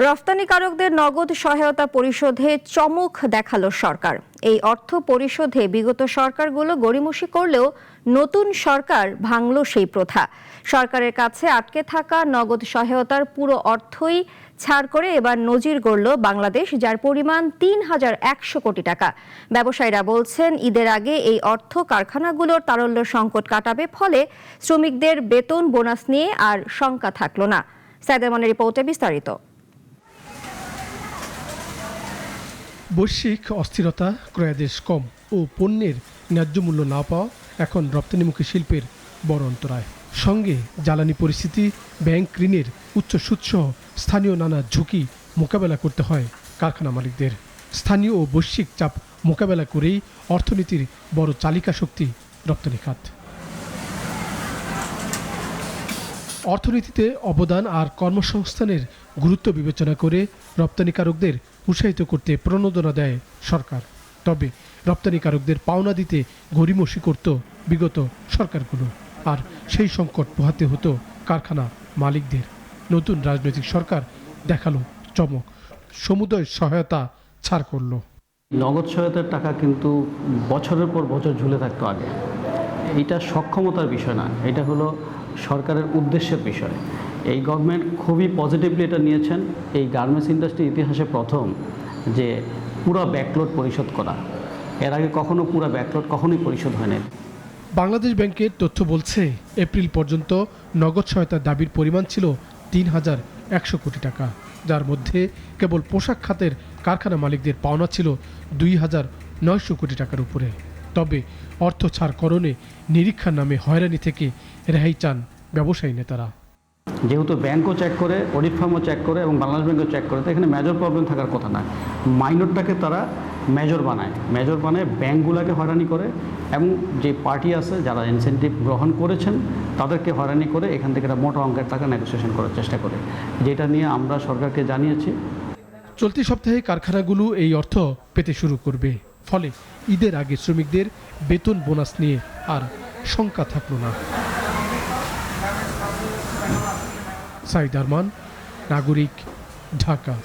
রফতানিকারকদের নগদ সহায়তা পরিশোধে চমক দেখালো সরকার। এই অর্থ পরিশোধে বিগত সরকারগুলো গড়িমসি করলেও নতুন সরকার ভাঙল সেই প্রথা। সরকারের কাছে আটকে থাকা নগদ সহায়তার পুরো অর্থই ছাড় করে এবার নজির গড়ল বাংলাদেশ, যার পরিমাণ ৩,১০০ কোটি টাকা। ব্যবসায়ীরা বলছেন, ঈদের আগে এই অর্থ কারখানাগুলোর তারল্য সংকট কাটাবে, ফলে শ্রমিকদের বেতন বোনাস নিয়ে আর শঙ্কা থাকলো না। সাইদামানের রিপোর্টে বিস্তারিত। বৈশ্বিক অস্থিরতা, ক্রয়াদেশ কম ও পণ্যের ন্যায্য মূল্য না পাওয়া এখন রপ্তানিমুখী শিল্পের বড় অন্তরায়। সঙ্গে জ্বালানি পরিস্থিতি, ব্যাংক ঋণের উচ্চ সুদসহ স্থানীয় নানা ঝুঁকি মোকাবেলা করতে হয় কারখানা মালিকদের। স্থানীয় ও বৈশ্বিক চাপ মোকাবেলা করেই অর্থনীতির বড় চালিকা শক্তি রপ্তানি খাত। অর্থনীতিতে অবদান আর কর্মসংস্থানের গুরুত্ব বিবেচনা করে রপ্তানিকারকদের উৎসাহিত করতে প্রণোদনা দেয় সরকার। তবে রপ্তানিকারকদের পাওনা দিতে গড়িমসি করত বিগত সরকারগুলো, আর সেই সংকট পোহাতে হতো কারখানা মালিকদের। নতুন রাজনৈতিক সরকার দেখালো চমক, সমুদয় সহায়তা ছাড় করলো। নগদ সহায়তার টাকা কিন্তু বছরের পর বছর ঝুলে থাকতো আগে। এটা সক্ষমতার বিষয় না, এটা হলো সরকারের উদ্দেশ্যের বিষয়। এই গভর্নমেন্ট খুবই পজিটিভলি এটা নিয়েছেন। এই গার্মেন্টস ইন্ডাস্ট্রির ইতিহাসে প্রথম যে পুরো ব্যাকলোড পরিশোধ করা। এর আগে কখনো পুরো ব্যাকলোড কখনোই পরিশোধ হয় না। বাংলাদেশ ব্যাংকের তথ্য বলছে, এপ্রিল পর্যন্ত নগদ সহায়তার দাবির পরিমাণ ছিল ৩,১০০ কোটি টাকা, যার মধ্যে কেবল পোশাক খাতের কারখানা মালিকদের পাওনা ছিল ২,৯০০ কোটি টাকার উপরে। তবে অর্থ ছাড়করণে নিরীক্ষার নামে হয়রানি থেকে রেহাই চান ব্যবসায়ী নেতারা। যেহেতু ব্যাংকও চেক করে, অডিট ফার্মও চেক করে এবং বাংলাদেশ ব্যাংকও চেক করে, তো এখানে মেজর প্রবলেম থাকার কথা না। মাইনরটাকে তারা মেজর বানায় ব্যাংকগুলোকে হয়রানি করে, এবং যে পার্টি আছে যারা ইনসেন্টিভ গ্রহণ করেছেন তাদেরকে হয়রানি করে এখান থেকে একটা মোটা অঙ্কের টাকা নেগোসিয়েশন করার চেষ্টা করে, যেটা নিয়ে আমরা সরকারকে জানিয়েছি। চলতি সপ্তাহে কারখানাগুলো এই অর্থ পেতে শুরু করবে, ফলে ঈদের আগে শ্রমিকদের বেতন বোনাস নিয়ে আর শঙ্কা থাকলো না। সাইদ আরমান, নাগরিক, ঢাকা।